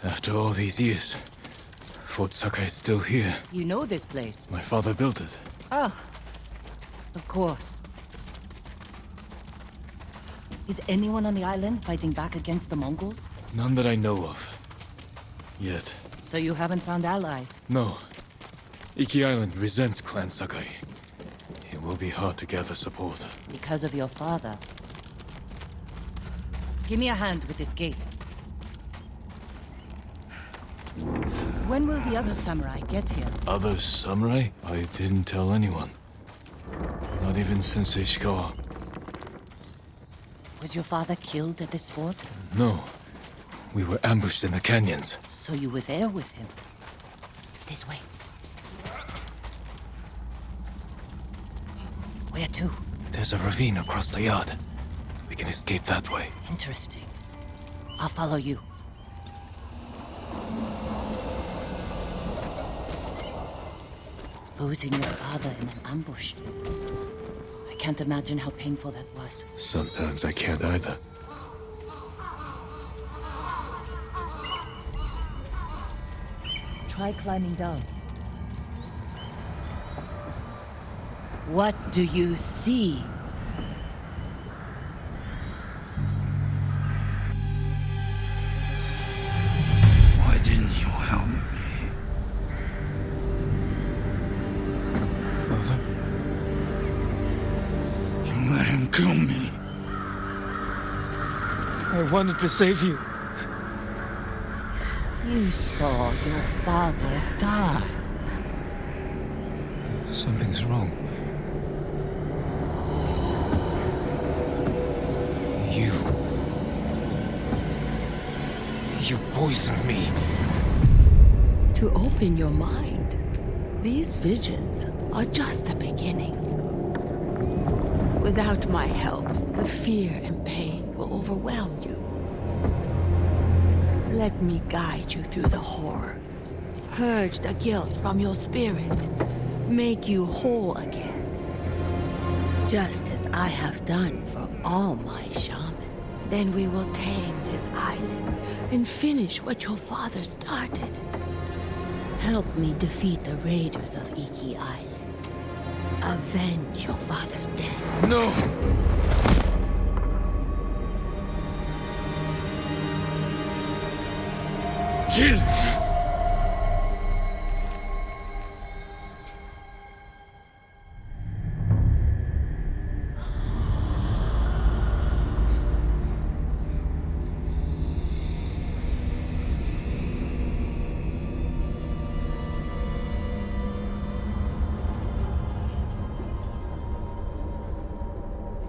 After all these years, Fort Sakai is still here. You know this place? My father built it. Oh, of course. Is anyone on the island fighting back against the Mongols? None that I know of. Yet. So you haven't found allies? No. Iki Island resents Clan Sakai. It will be hard to gather support. Because of your father. Give me a hand with this gate. When will the other samurai get here? Other samurai? I didn't tell anyone. Not even Sensei Ishikawa. Was your father killed at this fort? No. We were ambushed in the canyons. So you were there with him? This way. Where to? There's a ravine across the yard. We can escape that way. Interesting. I'll follow you. Losing your father in an ambush. I can't imagine how painful that was. Sometimes I can't either. Try climbing down. What do you see? Why didn't you help me? Father? You let him kill me. I wanted to save you. You saw your father die. Something's wrong. You poisoned me. To open your mind, these visions are just the beginning. Without my help, the fear and pain will overwhelm you. Let me guide you through the horror. Purge the guilt from your spirit. Make you whole again. Just as I have done for all my shamans. Then we will tame this island and finish what your father started. Help me defeat the raiders of Iki Island. Avenge your father's death. No! Kill!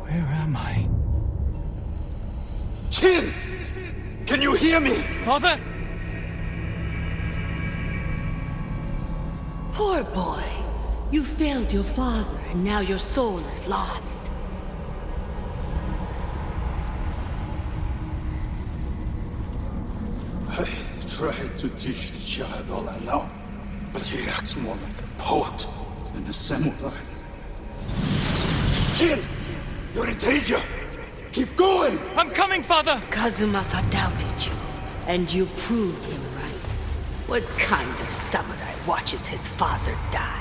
Where am I? Chin! Can you hear me? Father! Poor boy. You failed your father, and now your soul is lost. I tried to teach the child all I know, but he acts more like a poet than a samurai. Chin! You're in danger! Keep going! I'm coming, Father! Kazumasa doubted you, and you proved him right. What kind of samurai watches his father die?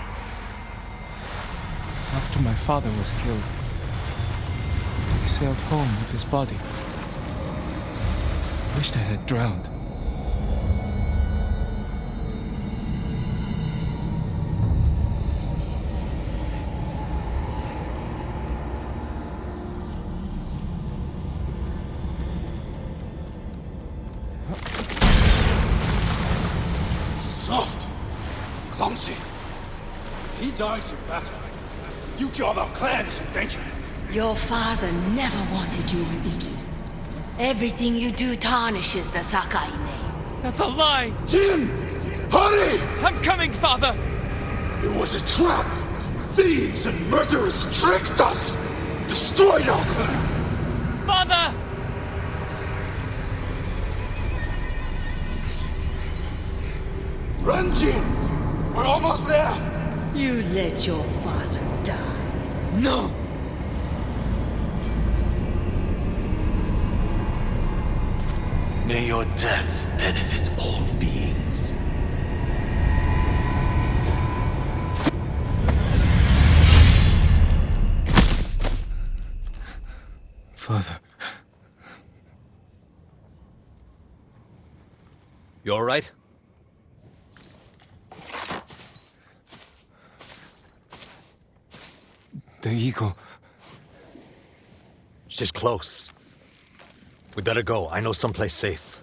After my father was killed, he sailed home with his body. Wished I had drowned. Soft! Clumsy! He dies in battle. The future of our clan is in danger. Your father never wanted you in Iki. Everything you do tarnishes the Sakai name. That's a lie! Jin! Hurry! I'm coming, Father! It was a trap! Thieves and murderers tricked us! Destroyed our clan! Father! Run, Jin! We're almost there! You let your father die. No! May your death benefit all beings. Father. You all right? The eagle. She's close. We better go. I know someplace safe.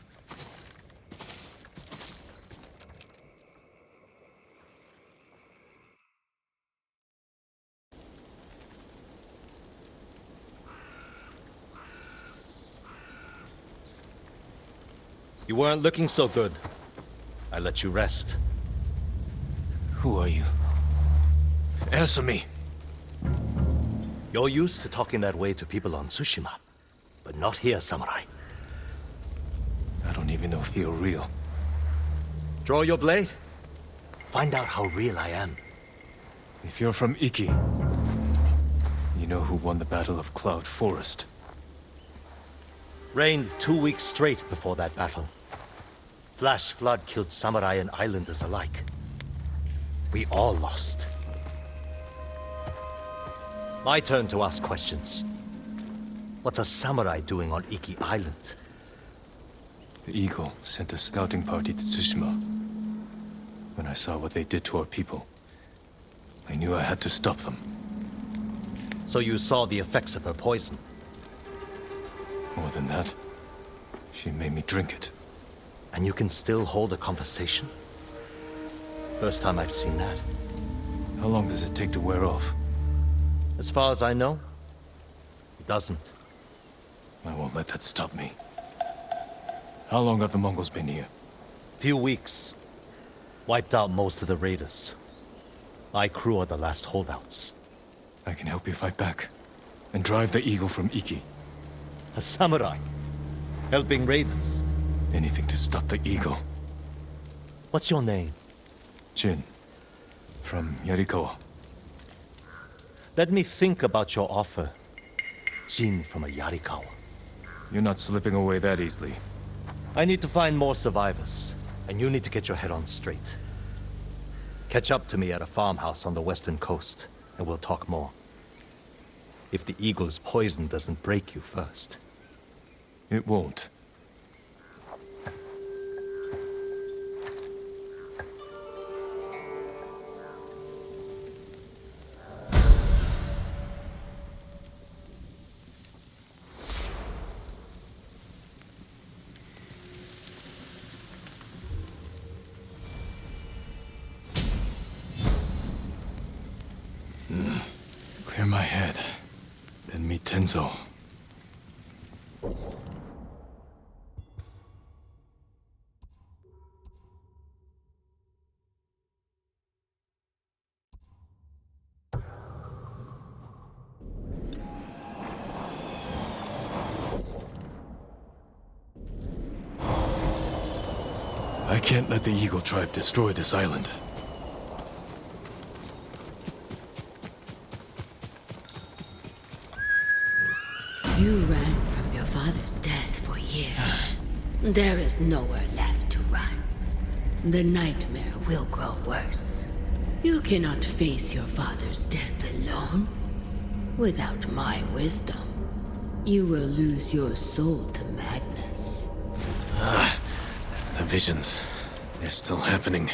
You weren't looking so good. I let you rest. Who are you? Answer me. You're used to talking that way to people on Tsushima, but not here, Samurai. I don't even know if you're real. Draw your blade. Find out how real I am. If you're from Iki, you know who won the Battle of Cloud Forest. Rained 2 weeks straight before that battle. Flash flood killed samurai and islanders alike. We all lost. My turn to ask questions. What's a samurai doing on Iki Island? The Eagle sent a scouting party to Tsushima. When I saw what they did to our people, I knew I had to stop them. So you saw the effects of her poison? More than that, she made me drink it. And you can still hold a conversation? First time I've seen that. How long does it take to wear off? As far as I know, it doesn't. I won't let that stop me. How long have the Mongols been here? Few weeks. Wiped out most of the raiders. My crew are the last holdouts. I can help you fight back. And drive the Eagle from Iki. A samurai. Helping raiders. Anything to stop the Eagle. What's your name? Jin. From Yarikawa. Let me think about your offer. Jin from a Yarikawa. You're not slipping away that easily. I need to find more survivors, and you need to get your head on straight. Catch up to me at a farmhouse on the western coast, and we'll talk more. If the eagle's poison doesn't break you first. It won't. Clear my head. Then meet Tenzo. I can't let the Eagle tribe destroy this island. You ran from your father's death for years. There is nowhere left to run. The nightmare will grow worse. You cannot face your father's death alone. Without my wisdom, you will lose your soul to madness. The visions. They're still happening.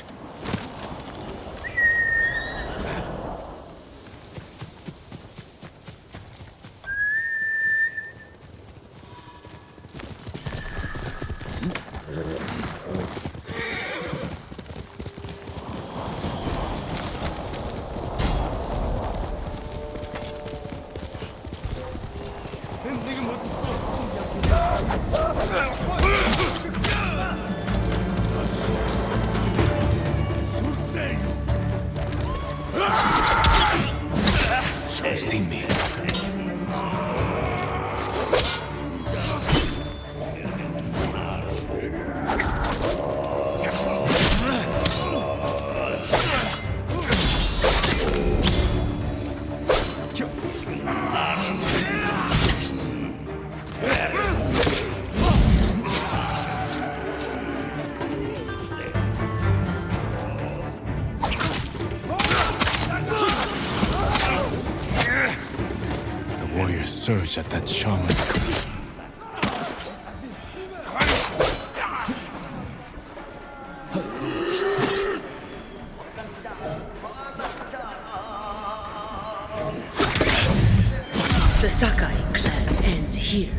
surge at that shaman's... The Sakai clan ends here.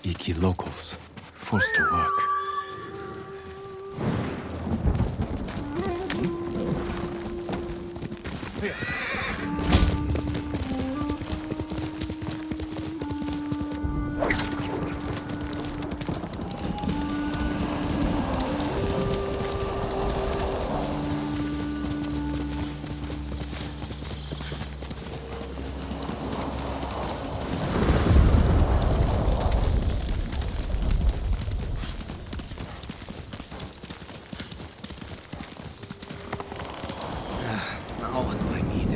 Iki locals, forced to work. Now what do I need?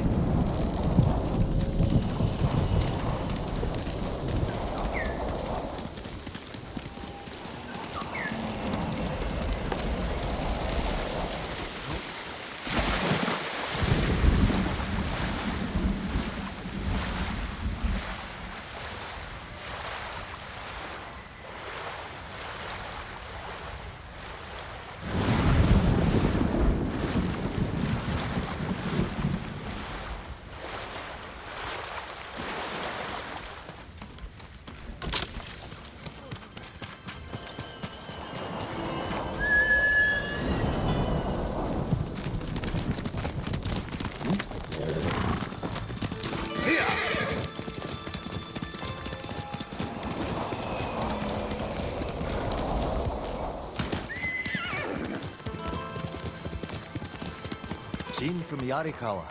Jin from Yarikawa.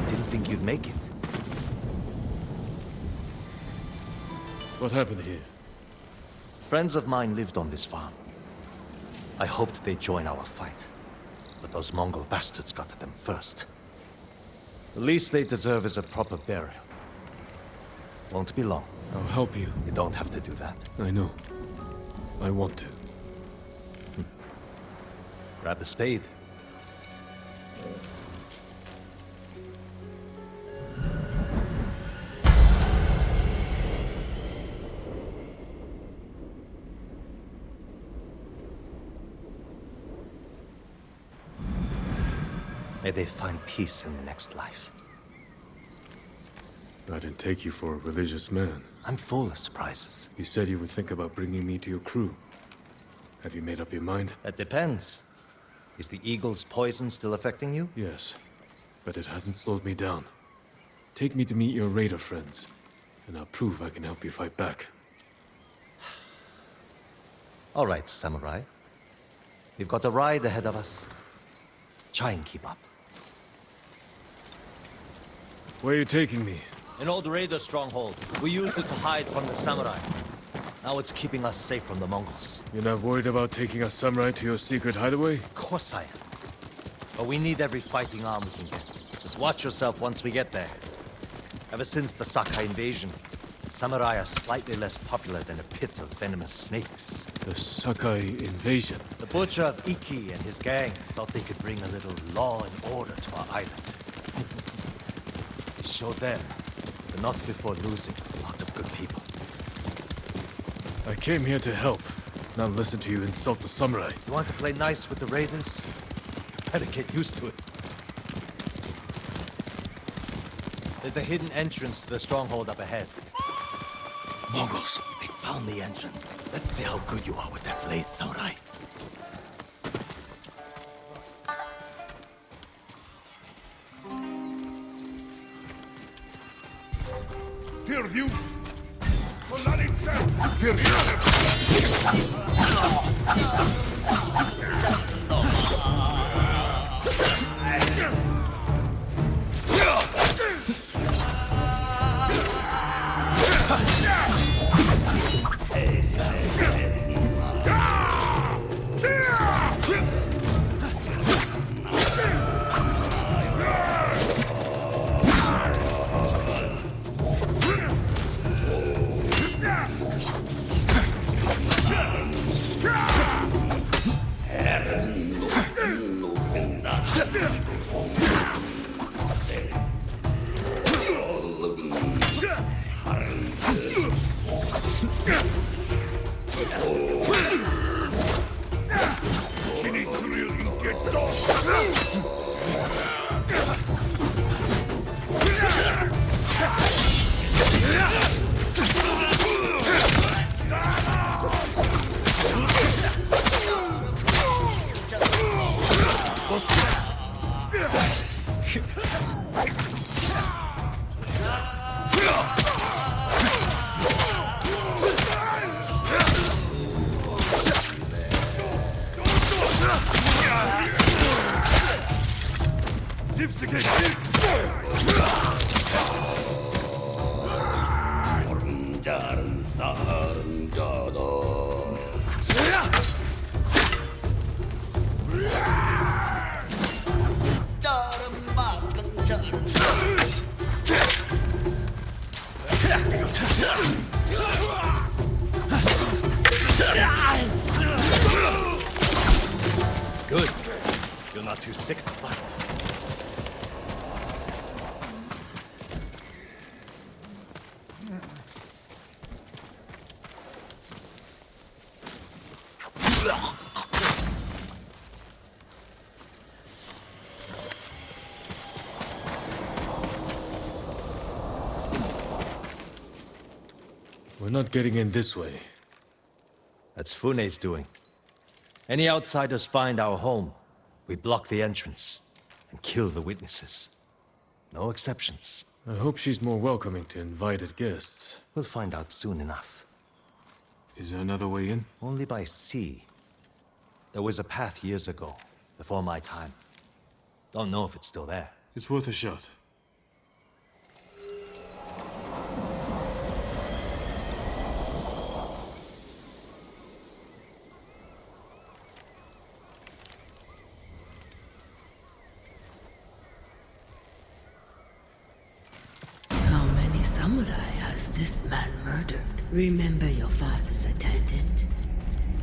Didn't think you'd make it. What happened here? Friends of mine lived on this farm. I hoped they'd join our fight. But those Mongol bastards got to them first. The least they deserve is a proper burial. Won't be long. I'll help you. You don't have to do that. I know. I want to. Grab the spade. May they find peace in the next life. I didn't take you for a religious man. I'm full of surprises. You said you would think about bringing me to your crew. Have you made up your mind? That depends. Is the eagle's poison still affecting you? Yes, but it hasn't slowed me down. Take me to meet your raider friends, and I'll prove I can help you fight back. All right, samurai. We've got a ride ahead of us. Try and keep up. Where are you taking me? An old raider stronghold. We used it to hide from the samurai. Now it's keeping us safe from the Mongols. You're not worried about taking a samurai to your secret hideaway? Of course I am. But we need every fighting arm we can get. Just watch yourself once we get there. Ever since the Sakai invasion, samurai are slightly less popular than a pit of venomous snakes. The Sakai invasion. The butcher of Iki and his gang thought they could bring a little law and order to our island. They showed them, but not before losing a lot of good people. I came here to help, not listen to you insult the samurai. You want to play nice with the raiders? Better get used to it. There's a hidden entrance to the stronghold up ahead. Mongols. They found the entrance. Let's see how good you are with that blade, samurai. Вперед! Половица! Вперед! Good. You're not too sick to fight. We're not getting in this way. That's Fune's doing. Any outsiders find our home, we block the entrance and kill the witnesses. No exceptions. I hope she's more welcoming to invited guests. We'll find out soon enough. Is there another way in? Only by sea. There was a path years ago, before my time. Don't know if it's still there. It's worth a shot. How many samurai has this man murdered? Remember your father's attendant?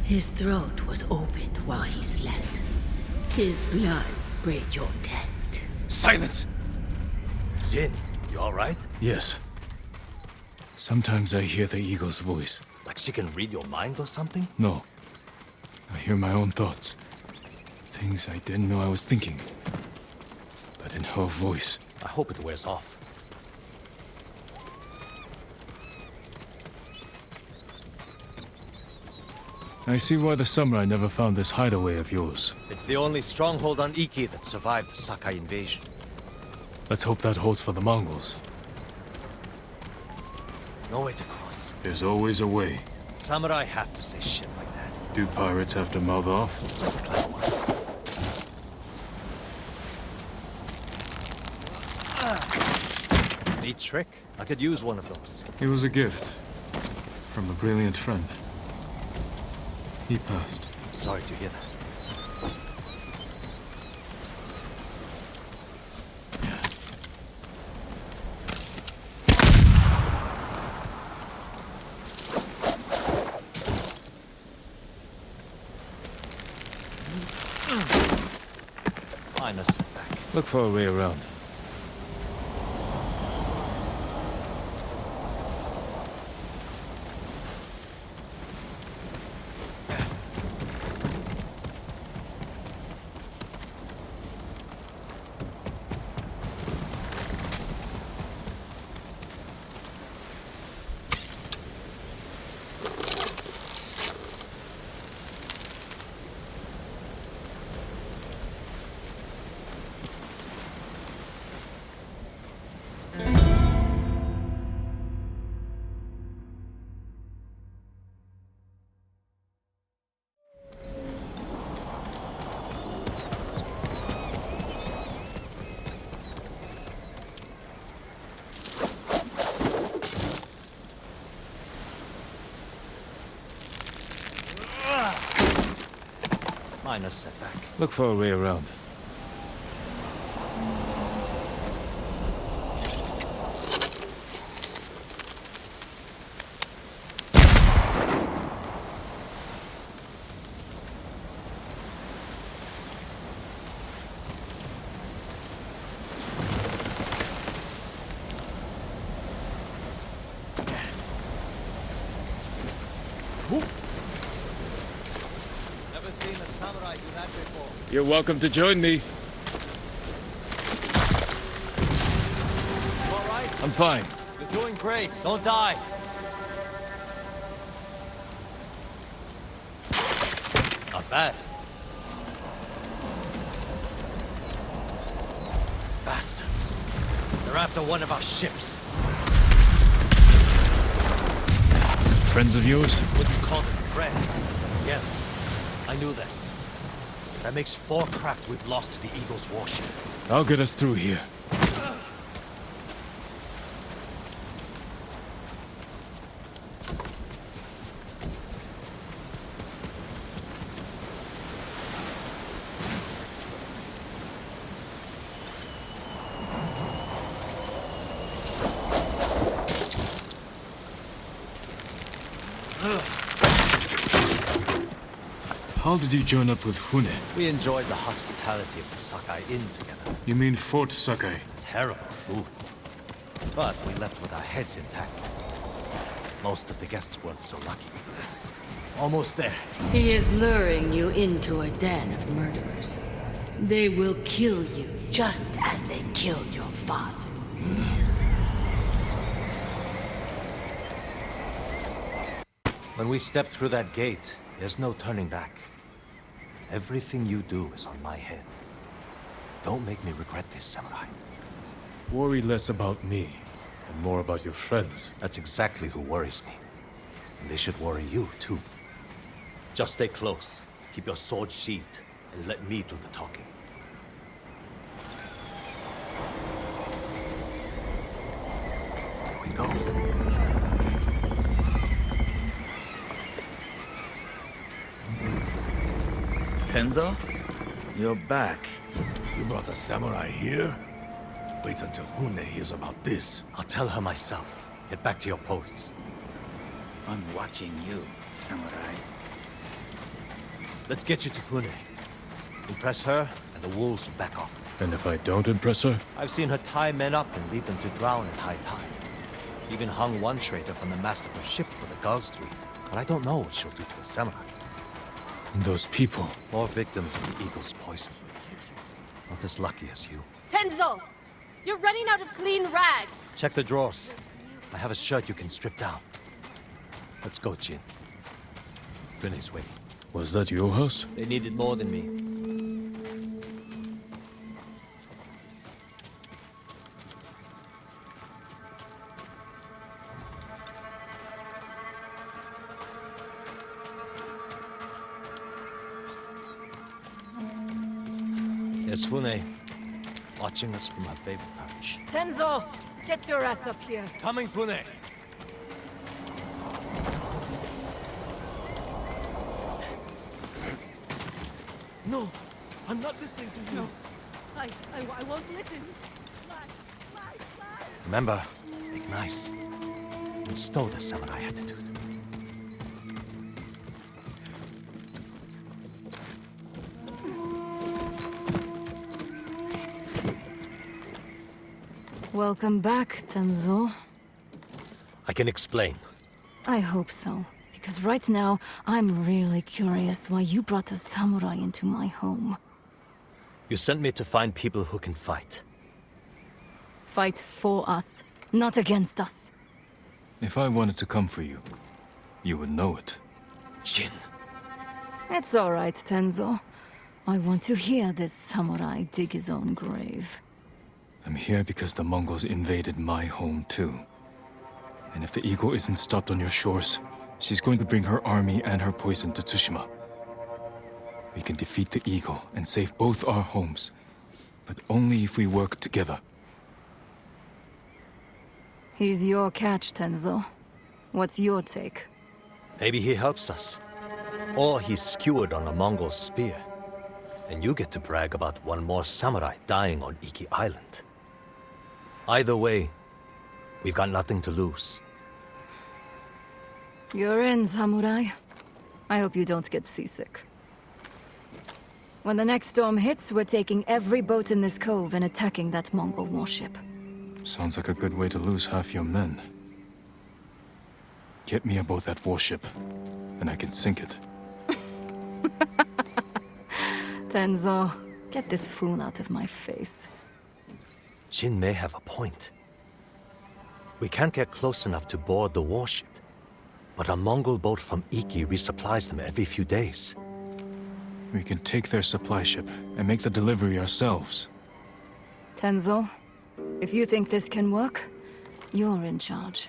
His throat was opened while he slept. His blood sprayed your tent. Silence! Jin, you alright? Yes. Sometimes I hear the eagle's voice. Like she can read your mind or something? No. I hear my own thoughts. Things I didn't know I was thinking. But in her voice. I hope it wears off. I see why the samurai never found this hideaway of yours. It's the only stronghold on Iki that survived the Sakai invasion. Let's hope that holds for the Mongols. No way to cross. There's always a way. Samurai have to say shit like that. Do pirates have to mouth off? Just the clever ones. Neat trick. I could use one of those. It was a gift. From a brilliant friend. He passed. Sorry to hear that. Minor setback. Look for a way around. Minor setback. Look for a way around. You're welcome to join me. You all right? I'm fine. You're doing great. Don't die. Not bad. Bastards. They're after one of our ships. Friends of yours? Wouldn't call them friends. Yes, I knew that. That makes 4 craft we've lost to the Eagle's warship. I'll get us through here. How did you join up with Fune? We enjoyed the hospitality of the Sakai Inn together. You mean Fort Sakai? Terrible food. But we left with our heads intact. Most of the guests weren't so lucky. Almost there. He is luring you into a den of murderers. They will kill you just as they killed your father. When we step through that gate, there's no turning back. Everything you do is on my head. Don't make me regret this, Samurai. Worry less about me, and more about your friends. That's exactly who worries me. And they should worry you, too. Just stay close, keep your sword sheathed, and let me do the talking. Here we go. Tenzo? You're back. You brought a samurai here? Wait until Hune hears about this. I'll tell her myself. Get back to your posts. I'm watching you, samurai. Let's get you to Fune. Impress her, and the wolves will back off. And if I don't impress her? I've seen her tie men up and leave them to drown at high tide. Even hung one traitor from the mast of her ship for the gulls to eat. But I don't know what she'll do to a samurai. And those people. More victims of the eagle's poison. Not as lucky as you. Tenzo! You're running out of clean rags! Check the drawers. I have a shirt you can strip down. Let's go, Jin. Fune's waiting. Was that your house? They needed more than me. There's Fune, watching us from her favorite perch. Tenzo! Get your ass up here! Coming, Fune! No! I'm not listening to you! I won't listen! Remember, make nice. And stow the samurai attitude. Welcome back, Tenzo. I can explain. I hope so. Because right now, I'm really curious why you brought a samurai into my home. You sent me to find people who can fight. Fight for us, not against us. If I wanted to come for you, you would know it. Jin. It's all right, Tenzo. I want to hear this samurai dig his own grave. I'm here because the Mongols invaded my home too. And if the Eagle isn't stopped on your shores, she's going to bring her army and her poison to Tsushima. We can defeat the Eagle and save both our homes, but only if we work together. He's your catch, Tenzo. What's your take? Maybe he helps us. Or he's skewered on a Mongol spear. And you get to brag about one more samurai dying on Iki Island. Either way, we've got nothing to lose. You're in, samurai. I hope you don't get seasick. When the next storm hits, we're taking every boat in this cove and attacking that Mongol warship. Sounds like a good way to lose half your men. Get me aboard that warship, and I can sink it. Tenzo, get this fool out of my face. Jin may have a point. We can't get close enough to board the warship, but a Mongol boat from Iki resupplies them every few days. We can take their supply ship and make the delivery ourselves. Tenzo, if you think this can work, you're in charge.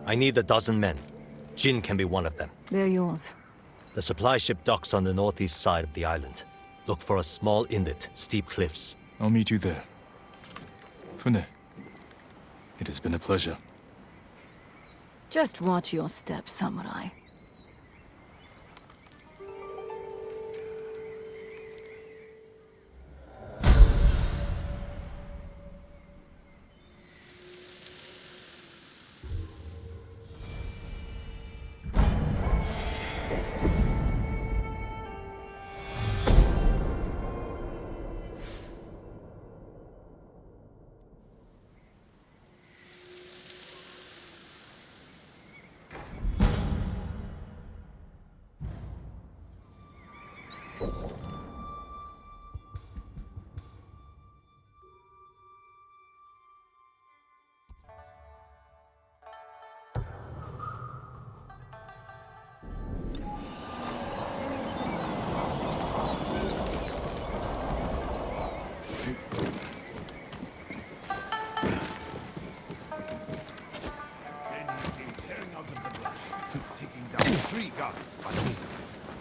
I need a dozen men. Jin can be one of them. They're yours. The supply ship docks on the northeast side of the island. Look for a small inlet, steep cliffs. I'll meet you there. Fune, it has been a pleasure. Just watch your step, samurai.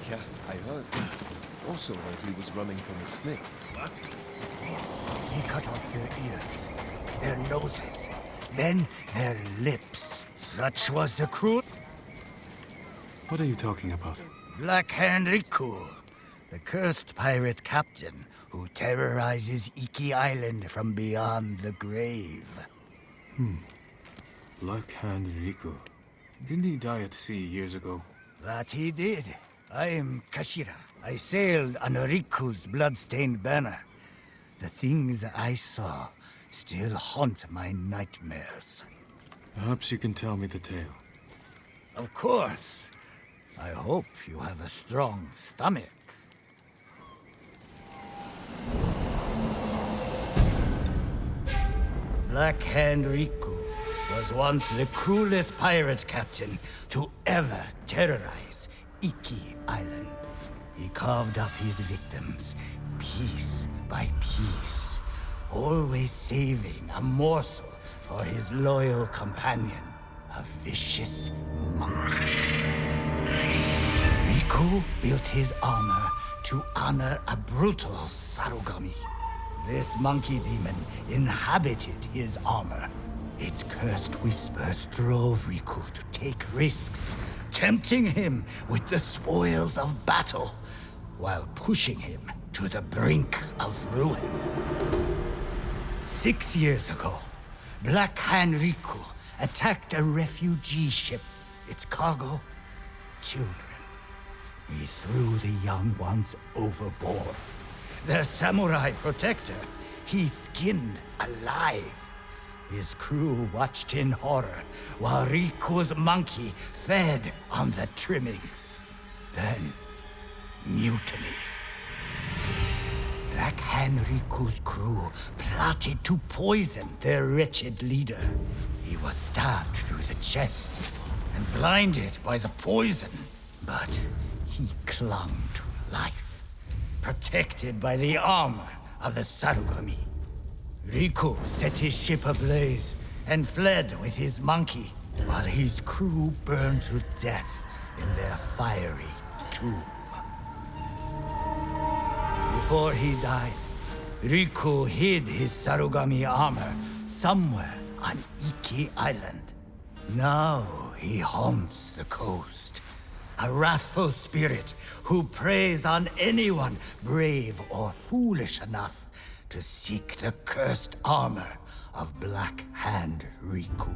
Yeah, I heard. Also heard he was running from a snake. What? He cut off their ears, their noses, then their lips. Such was the cruel... What are you talking about? Black Hand Riku, the cursed pirate captain who terrorizes Iki Island from beyond the grave. Black Hand Riku. Didn't he die at sea years ago? That he did. I am Kashira. I sailed under Riku's blood-stained banner. The things I saw still haunt my nightmares. Perhaps you can tell me the tale. Of course. I hope you have a strong stomach. Black Hand Riku was once the cruelest pirate captain to ever terrorize Iki Island. He carved up his victims, piece by piece, always saving a morsel for his loyal companion, a vicious monkey. Riku built his armor to honor a brutal Sarugami. This monkey demon inhabited his armor. Its cursed whispers drove Riku to take risks, tempting him with the spoils of battle, while pushing him to the brink of ruin. 6 years ago, Black Hand Riku attacked a refugee ship. Its cargo, children. He threw the young ones overboard. Their samurai protector, he skinned alive. His crew watched in horror while Riku's monkey fed on the trimmings. Then, mutiny. Black Hand Riku's crew plotted to poison their wretched leader. He was stabbed through the chest and blinded by the poison, but he clung to life, protected by the armor of the Sarugami. Riku set his ship ablaze and fled with his monkey, while his crew burned to death in their fiery tomb. Before he died, Riku hid his Sarugami armor somewhere on Iki Island. Now he haunts the coast, a wrathful spirit who preys on anyone brave or foolish enough to seek the cursed armor of Black Hand Riku.